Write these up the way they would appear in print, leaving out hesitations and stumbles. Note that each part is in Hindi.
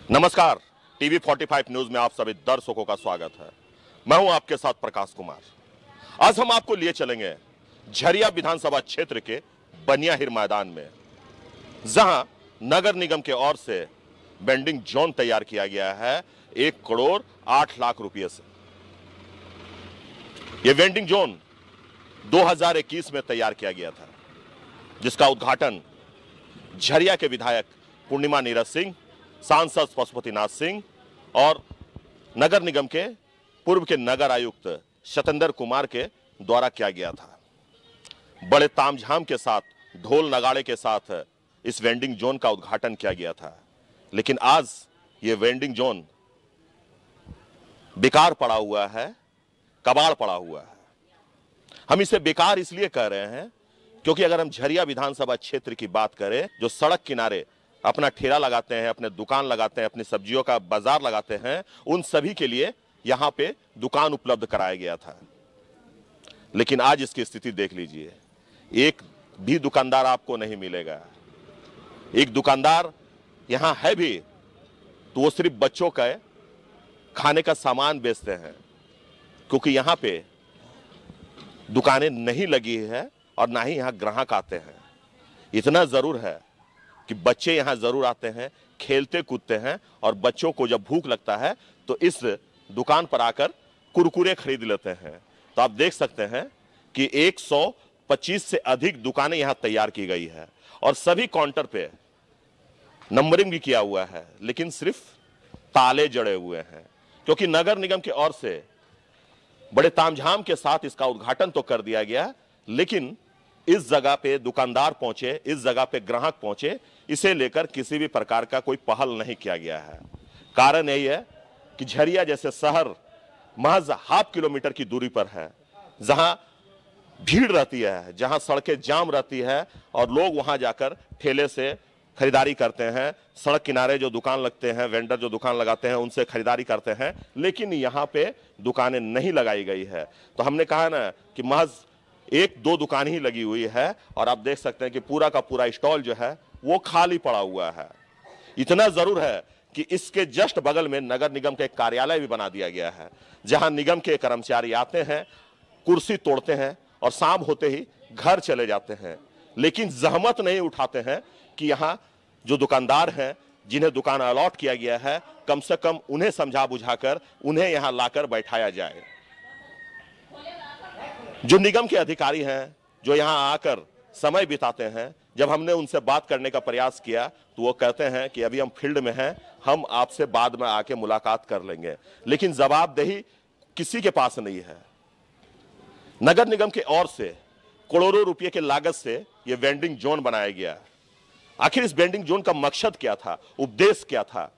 नमस्कार, टीवी 45 न्यूज में आप सभी दर्शकों का स्वागत है। मैं हूं आपके साथ प्रकाश कुमार। आज हम आपको लिए चलेंगे झरिया विधानसभा क्षेत्र के बनियाहिर मैदान में, जहां नगर निगम के ओर से वेंडिंग जोन तैयार किया गया है 1 करोड़ 8 लाख रुपए से। यह वेंडिंग जोन 2021 में तैयार किया गया था, जिसका उद्घाटन झरिया के विधायक पूर्णिमा नीरज सिंह, सांसद पशुपतिनाथ सिंह और नगर निगम के पूर्व के नगर आयुक्त सतेंद्र कुमार के द्वारा किया गया था। बड़े तामझाम के साथ, ढोल नगाड़े के साथ इस वेंडिंग जोन का उद्घाटन किया गया था, लेकिन आज ये वेंडिंग जोन बेकार पड़ा हुआ है, कबाड़ पड़ा हुआ है। हम इसे बेकार इसलिए कह रहे हैं क्योंकि अगर हम झरिया विधानसभा क्षेत्र की बात करें, जो सड़क किनारे अपना ठेला लगाते हैं, अपने दुकान लगाते हैं, अपनी सब्जियों का बाजार लगाते हैं, उन सभी के लिए यहां पे दुकान उपलब्ध कराया गया था। लेकिन आज इसकी स्थिति देख लीजिए, एक भी दुकानदार आपको नहीं मिलेगा। एक दुकानदार यहां है भी तो वो सिर्फ बच्चों का खाने का सामान बेचते हैं, क्योंकि यहां पे दुकानें नहीं लगी है और ना ही यहां ग्राहक आते हैं। इतना जरूर है कि बच्चे यहां जरूर आते हैं, खेलते कूदते हैं, और बच्चों को जब भूख लगता है तो इस दुकान पर आकर कुरकुरे खरीद लेते हैं। तो आप देख सकते हैं कि 125 से अधिक दुकानें यहां तैयार की गई है और सभी काउंटर पे नंबरिंग भी किया हुआ है, लेकिन सिर्फ ताले जड़े हुए हैं, क्योंकि नगर निगम की ओर से बड़े तामझाम के साथ इसका उद्घाटन तो कर दिया गया, लेकिन इस जगह पे दुकानदार पहुंचे, इस जगह पे ग्राहक पहुंचे, इसे लेकर किसी भी प्रकार का कोई पहल नहीं किया गया है। कारण यही है कि झरिया जैसे शहर महज ½ किलोमीटर की दूरी पर है, जहां भीड़ रहती है, जहां सड़कें जाम रहती है और लोग वहां जाकर ठेले से खरीदारी करते हैं, सड़क किनारे जो दुकान लगते हैं, वेंडर जो दुकान लगाते हैं, उनसे खरीदारी करते हैं, लेकिन यहां पे दुकानें नहीं लगाई गई है। तो हमने कहा ना कि महज 1-2 दुकान ही लगी हुई है और आप देख सकते हैं कि पूरा का पूरा स्टॉल जो है वो खाली पड़ा हुआ है। इतना जरूर है कि इसके जस्ट बगल में नगर निगम का एक कार्यालय भी बना दिया गया है, जहां निगम के कर्मचारी आते हैं, कुर्सी तोड़ते हैं और शाम होते ही घर चले जाते हैं, लेकिन जहमत नहीं उठाते हैं कि यहां जो दुकानदार हैं, जिन्हें दुकान अलॉट किया गया है, कम से कम उन्हें समझा बुझाकर उन्हें यहां लाकर बैठाया जाए। जो निगम के अधिकारी हैं, जो यहां आकर समय बिताते हैं, जब हमने उनसे बात करने का प्रयास किया तो वो कहते हैं कि अभी हम फील्ड में हैं, हम आपसे बाद में आके मुलाकात कर लेंगे, लेकिन जवाबदेही किसी के पास नहीं है। नगर निगम की ओर से करोड़ों रुपए के लागत से यह वेंडिंग जोन बनाया गया। आखिर इस वेंडिंग जोन का मकसद क्या था, उद्देश्य क्या था?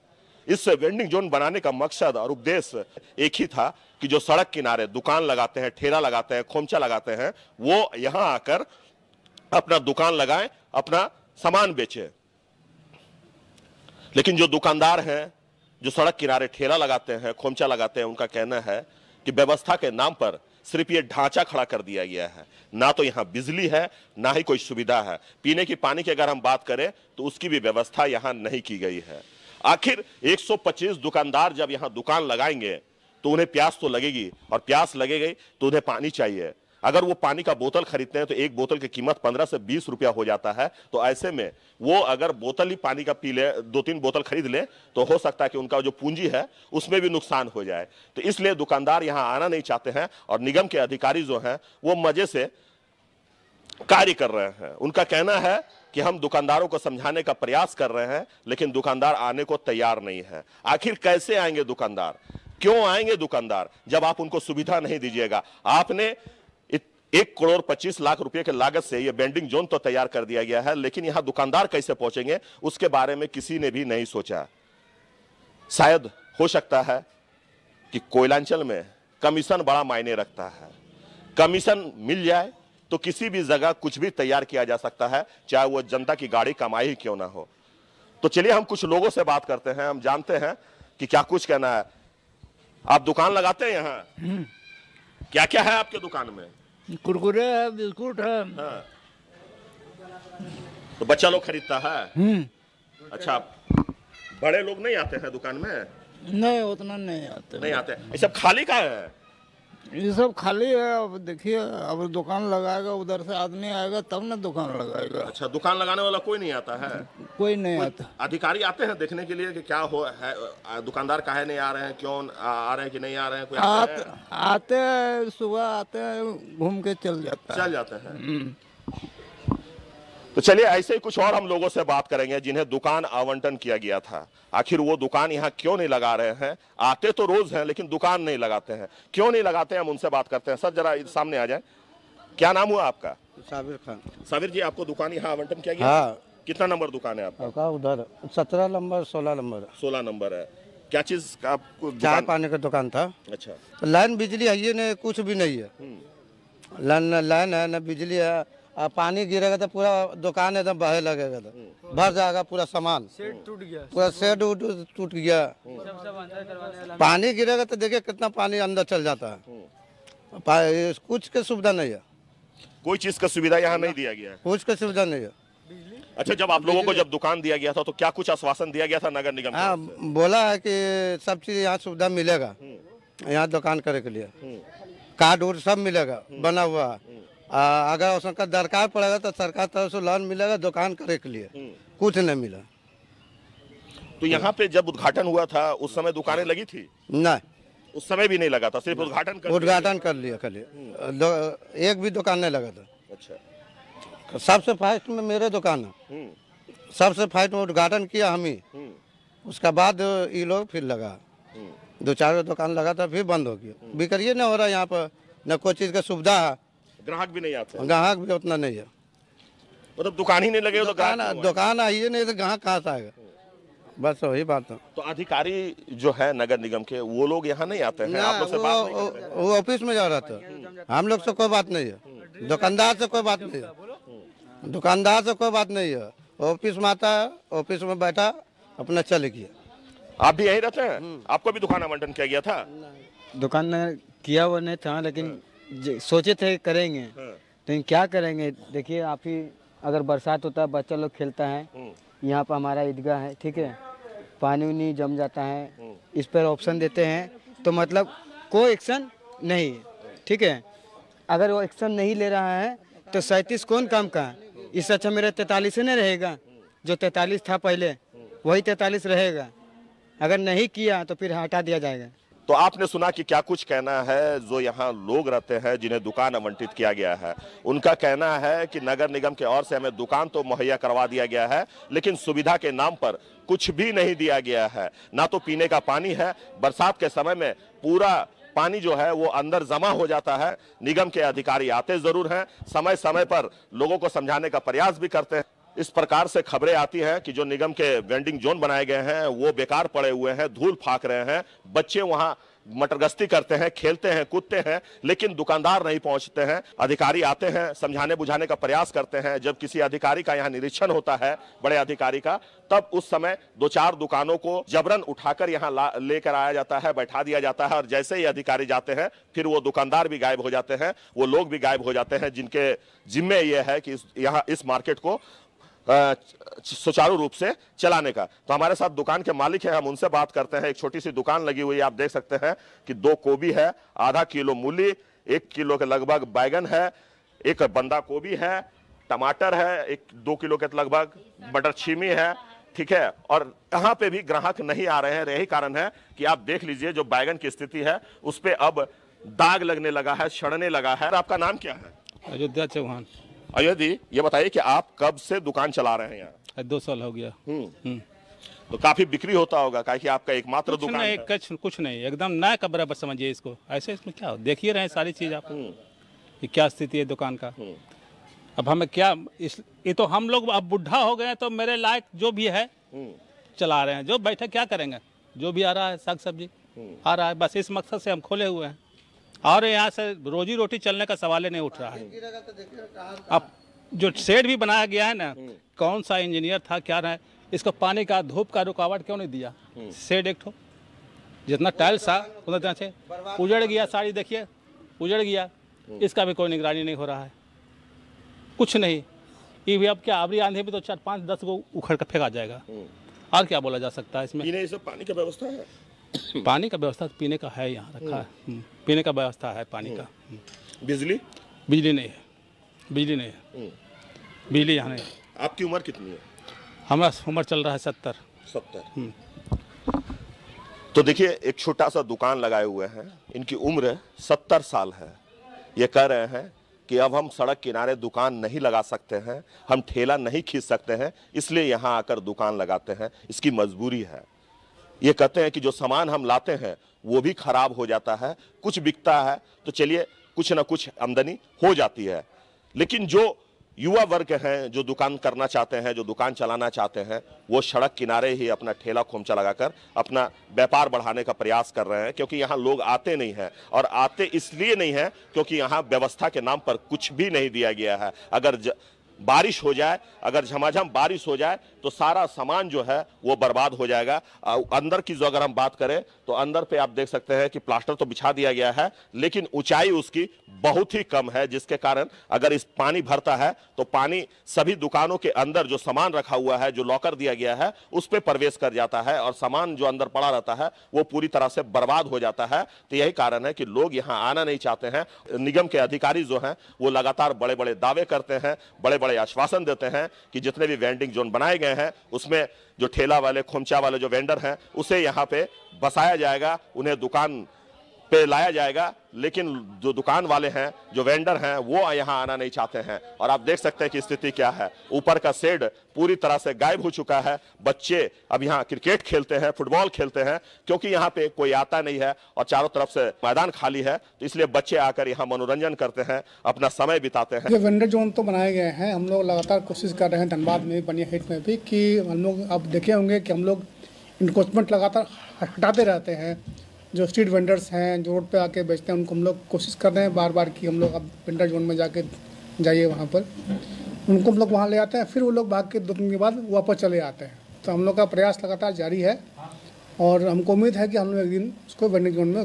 इस वेंडिंग जोन बनाने का मकसद और उद्देश्य एक ही था कि जो सड़क किनारे दुकान लगाते हैं, ठेला लगाते हैं, खोमचा लगाते हैं, वो यहां आकर अपना दुकान लगाएं, अपना सामान बेचें। लेकिन जो दुकानदार हैं, जो सड़क किनारे ठेला लगाते हैं, खोमचा लगाते हैं, उनका कहना है कि व्यवस्था के नाम पर सिर्फ ये ढांचा खड़ा कर दिया गया है, ना तो यहां बिजली है, ना ही कोई सुविधा है। पीने की पानी की अगर हम बात करें तो उसकी भी व्यवस्था यहां नहीं की गई है। आखिर 125 दुकानदार जब यहां दुकान लगाएंगे तो उन्हें प्यास तो लगेगी, और प्यास लगेगी तो उन्हें पानी चाहिए। अगर वो पानी का बोतल खरीदते हैं तो एक बोतल की कीमत 15 से 20 रुपया हो जाता है। तो ऐसे में वो अगर बोतल ही पानी का पी ले, 2-3 बोतल खरीद ले, तो हो सकता है कि उनका जो पूंजी है उसमें भी नुकसान हो जाए। तो इसलिए दुकानदार यहां आना नहीं चाहते हैं और निगम के अधिकारी जो हैं वो मजे से कार्य कर रहे हैं। उनका कहना है कि हम दुकानदारों को समझाने का प्रयास कर रहे हैं, लेकिन दुकानदार आने को तैयार नहीं है। आखिर कैसे आएंगे दुकानदार? क्यों आएंगे दुकानदार जब आप उनको सुविधा नहीं दीजिएगा? आपने 1 करोड़ 25 लाख रुपए के लागत से यह वेंडिंग जोन तो तैयार कर दिया गया है, लेकिन यहां दुकानदार कैसे पहुंचेंगे उसके बारे में किसी ने भी नहीं सोचा। शायद हो सकता है कि कोयलांचल में कमीशन बड़ा मायने रखता है। कमीशन मिल जाए तो किसी भी जगह कुछ भी तैयार किया जा सकता है, चाहे वो जनता की गाड़ी कमाई ही क्यों ना हो। तो चलिए हम कुछ लोगों से बात करते हैं, हम जानते हैं कि क्या कुछ कहना है। आप दुकान लगाते हैं यहाँ? क्या क्या है आपके दुकान में? कुरकुरे है, बिस्कुट है। हाँ। तो बच्चा लोग खरीदता है? अच्छा, बड़े लोग नहीं आते हैं दुकान में? नहीं उतना नहीं आते। नहीं आते। ये सब खाली का है? ये सब खाली है। अब देखिए, अब दुकान लगाएगा, उधर से आदमी आएगा तब ना दुकान लगाएगा। अच्छा, दुकान लगाने वाला कोई नहीं आता है? कोई नहीं आता। अधिकारी आते हैं देखने के लिए कि क्या हो है, दुकानदार काहे नहीं आ रहे हैं, क्यों आ रहे हैं कि नहीं आ रहे हैं? कोई आते हैं, सुबह आते हैं, घूम के चल जाते हैं। तो चलिए, ऐसे ही कुछ और हम लोगों से बात करेंगे जिन्हें दुकान आवंटन किया गया था। आखिर वो दुकान यहाँ क्यों नहीं लगा रहे हैं? आते तो रोज हैं लेकिन दुकान नहीं लगाते हैं, क्यों नहीं लगाते हैं? हम उनसे बात करते हैं। सर जरा सामने आ जाए। क्या नाम हुआ आपका? साबिर खान। साबिर जी, आपको दुकान यहाँ आवंटन किया गया? हाँ। कितना नंबर दुकान है आपका? उधर 17 नंबर 16 नंबर। 16 नंबर है। क्या चीज का आपको? चाय पानी का दुकान था। अच्छा। लाइन बिजली है ये नहीं, कुछ भी नहीं है। लाइन है ना, बिजली है। पानी गिरेगा तो पूरा दुकान एकदम बहे लगेगा, तो भर जाएगा पूरा सामान। सेट टूट गया, पूरा सेट टूट गया। पानी गिरेगा तो देखिए कितना पानी अंदर चल जाता है। कुछ की सुविधा नहीं है। कोई चीज का सुविधा यहाँ नहीं दिया गया है? कुछ की सुविधा नहीं है। अच्छा, जब आप लोगों को जब दुकान दिया गया था तो क्या कुछ आश्वासन दिया गया था नगर निगम? हाँ, बोला है कि सब चीज यहाँ सुविधा मिलेगा, यहाँ दुकान करे के लिए कार्ड उर्ड सब मिलेगा बना हुआ। अगर उसका दरकार पड़ेगा तो सरकार तरफ से लोन मिलेगा दुकान करे के लिए। कुछ नहीं मिला। तो यहाँ पे जब उद्घाटन हुआ था उस समय दुकानें लगी थी? नहीं, उस समय भी नहीं लगा था, सिर्फ उद्घाटन कर लिया खाली। एक भी दुकान नहीं लगा था। अच्छा। सबसे फास्ट में मेरे दुकान है, सबसे फास्ट में उद्घाटन किया हम ही। उसके बाद ये लोग फिर लगा, 2-4 दुकान लगा था, फिर बंद हो गया। बिक्री नहीं हो रहा यहाँ पर, न कोई चीज का सुविधा है, ग्राहक भी नहीं आते। ग्राहक भी उतना नहीं है। मतलब दुकान ही नहीं लगे तो दुकान आई नहीं तो ग्राहक कहाँ से आएगा? बस वही बात है। तो अधिकारी जो है नगर निगम के, वो लोग यहाँ नहीं आते हैं? आप लोग से बात नहीं करते हैं? वो ऑफिस में जा रहा था। हम लोग से कोई बात नहीं है, दुकानदार से कोई बात नहीं है, दुकानदार से कोई बात नहीं है। ऑफिस में आता है, ऑफिस में बैठा अपना चले गया। आप भी यहीं रहते हैं? आपको भी दुकान आवंटन किया गया था? दुकान किया हुआ नहीं था, लेकिन सोचे थे करेंगे, लेकिन क्या करेंगे? देखिए, आप ही अगर बरसात होता है, बच्चा लोग खेलता है, यहाँ पर हमारा ईदगाह है, ठीक है, पानी उनी जम जाता है, इस पर ऑप्शन देते हैं तो मतलब कोई एक्शन नहीं है, ठीक है। अगर वो एक्शन नहीं ले रहा है तो 37 कौन काम का है? इससे अच्छा मेरा 43 नहीं रहेगा, जो 43 था पहले वही 43 रहेगा। अगर नहीं किया तो फिर हटा दिया जाएगा। तो आपने सुना कि क्या कुछ कहना है जो यहाँ लोग रहते हैं जिन्हें दुकान आवंटित किया गया है। उनका कहना है कि नगर निगम के ओर से हमें दुकान तो मुहैया करवा दिया गया है, लेकिन सुविधा के नाम पर कुछ भी नहीं दिया गया है। ना तो पीने का पानी है, बरसात के समय में पूरा पानी जो है वो अंदर जमा हो जाता है। निगम के अधिकारी आते जरूर हैं, समय समय पर लोगों को समझाने का प्रयास भी करते हैं। इस प्रकार से खबरें आती हैं कि जो निगम के वेंडिंग जोन बनाए गए हैं वो बेकार पड़े हुए हैं, धूल फाक रहे हैं, बच्चे वहां मटरगश्ती करते हैं, खेलते हैं, कूदते हैं, लेकिन दुकानदार नहीं पहुंचते हैं। अधिकारी आते हैं, समझाने बुझाने का प्रयास करते हैं। जब किसी अधिकारी का यहाँ निरीक्षण होता है, बड़े अधिकारी का, तब उस समय 2-4 दुकानों को जबरन उठाकर यहाँ लेकर आया जाता है, बैठा दिया जाता है, और जैसे ही अधिकारी जाते हैं फिर वो दुकानदार भी गायब हो जाते हैं, वो लोग भी गायब हो जाते हैं जिनके जिम्मे ये है कि यहाँ इस मार्केट को सुचारू रूप से चलाने का। तो हमारे साथ दुकान के मालिक हैं, हम उनसे बात करते हैं। एक छोटी सी दुकान लगी हुई है, आप देख सकते हैं कि 2 गोभी है, आधा किलो मूली, 1 किलो के लगभग बैगन है, एक बंदा गोभी है, टमाटर है 2 किलो के लगभग, मटर छीमी है, ठीक है। और यहाँ पे भी ग्राहक नहीं आ रहे हैं। यही कारण है कि आप देख लीजिए जो बैगन की स्थिति है उस पे अब दाग लगने लगा है, सड़ने लगा है। आपका नाम क्या है? अयोध्या चौहान। अयोध्या, ये बताइए कि आप कब से दुकान चला रहे हैं यहाँ? 2 साल हो गया। तो काफी बिक्री होता होगा, काहे कि आपका एकमात्र दुकान है। कुछ नहीं, एकदम नया का बराबर समझिए इसको। ऐसे इसमें क्या हो, देखिए रहे सारी चीज आप, ये क्या स्थिति है दुकान का। अब हमें क्या, ये तो हम लोग अब बुढ़ा हो गए तो मेरे लायक जो भी है चला रहे हैं, जो बैठे क्या करेंगे, जो भी आ रहा है साग सब्जी आ रहा है, बस इस मकसद से हम खोले हुए हैं। और यहाँ से रोजी रोटी चलने का सवाल ही नहीं उठ रहा है। अब जो शेड भी बनाया गया है ना, कौन सा इंजीनियर था क्या रहा है, इसको पानी का धूप का रुकावट क्यों नहीं दिया? शेड एक ठो, जितना टाइल्स था उतना से उजड़ गया, साड़ी देखिए उजड़ गया, इसका भी कोई निगरानी नहीं हो रहा है, कुछ नहीं। ये भी अब क्या, अबरी आंधी में तो 4-5-10 को उखड़ कर फेंका जाएगा। और क्या बोला जा सकता है इसमें। पीने सब पानी की व्यवस्था है? पानी का व्यवस्था पीने का है, यहाँ रखा है, पीने का व्यवस्था है पानी का। बिजली? बिजली नहीं है, बिजली नहीं है, बिजली यहाँ नहीं है। आपकी उम्र कितनी है? हमारा उम्र चल रहा है 70। 70। तो देखिए, एक छोटा सा दुकान लगाए हुए हैं, इनकी उम्र 70 साल है। ये कह रहे हैं कि अब हम सड़क किनारे दुकान नहीं लगा सकते हैं, हम ठेला नहीं खींच सकते हैं, इसलिए यहाँ आकर दुकान लगाते हैं, इसकी मजबूरी है। ये कहते हैं कि जो सामान हम लाते हैं वो भी खराब हो जाता है, कुछ बिकता है तो चलिए कुछ ना कुछ आमदनी हो जाती है, लेकिन जो युवा वर्ग हैं, जो दुकान करना चाहते हैं, जो दुकान चलाना चाहते हैं, वो सड़क किनारे ही अपना ठेला खोमचा लगाकर अपना व्यापार बढ़ाने का प्रयास कर रहे हैं, क्योंकि यहाँ लोग आते नहीं हैं। और आते इसलिए नहीं है क्योंकि यहाँ व्यवस्था के नाम पर कुछ भी नहीं दिया गया है। अगर बारिश हो जाए, अगर झमाझम बारिश हो जाए तो सारा सामान जो है वो बर्बाद हो जाएगा। अंदर की जो अगर हम बात करें तो अंदर पे आप देख सकते हैं कि प्लास्टर तो बिछा दिया गया है, लेकिन ऊंचाई उसकी बहुत ही कम है, जिसके कारण अगर इस पानी भरता है तो पानी सभी दुकानों के अंदर जो सामान रखा हुआ है, जो लॉकर दिया गया है, उस पर प्रवेश कर जाता है और सामान जो अंदर पड़ा रहता है वो पूरी तरह से बर्बाद हो जाता है। तो यही कारण है कि लोग यहाँ आना नहीं चाहते हैं। निगम के अधिकारी जो हैं वो लगातार बड़े बड़े दावे करते हैं, बड़े बड़े आश्वासन देते हैं कि जितने भी वेंडिंग जोन बनाए गए हैं उसमें जो ठेला वाले, खोमचा वाले जो वेंडर हैं उसे यहाँ पे बसाया जाएगा, उन्हें दुकान पे लाया जाएगा, लेकिन जो दुकान वाले हैं, जो वेंडर हैं, वो यहाँ आना नहीं चाहते हैं। और आप देख सकते हैं कि स्थिति क्या है। ऊपर का शेड पूरी तरह से गायब हो चुका है। बच्चे अब यहाँ क्रिकेट खेलते हैं, फुटबॉल खेलते हैं, क्योंकि यहाँ पे कोई आता नहीं है और चारों तरफ से मैदान खाली है, तो इसलिए बच्चे आकर यहाँ मनोरंजन करते हैं, अपना समय बिताते हैं। ये वेंडर जोन तो बनाए गए हैं, हम लोग लगातार कोशिश कर रहे हैं, धनबाद में भी, बनिया हिट में भी, कि हम लोग, अब देखे होंगे कि हम लोग इनक्रोचमेंट लगातार हटाते रहते हैं। जो स्ट्रीट वेंडर्स हैं, जो रोड पे आके बेचते हैं, उनको हम लोग कोशिश कर रहे हैं बार बार कि हम लोग अब वेंडर जोन में जाके जाइए, वहाँ पर उनको हम लोग वहाँ ले आते हैं, फिर वो लोग भाग के 2 दिन के बाद वापस चले आते हैं। तो हम लोग का प्रयास लगातार जारी है और हमको उम्मीद है कि हम लोग एक दिन उसको वेंडर जोन में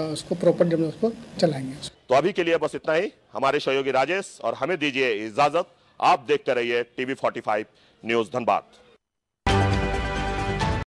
उसको प्रॉपर जब उसको चलाएंगे। तो अभी के लिए बस इतना ही। हमारे सहयोगी राजेश और हमें दीजिए इजाजत। आप देखते रहिए TV45 न्यूज़ धनबाद।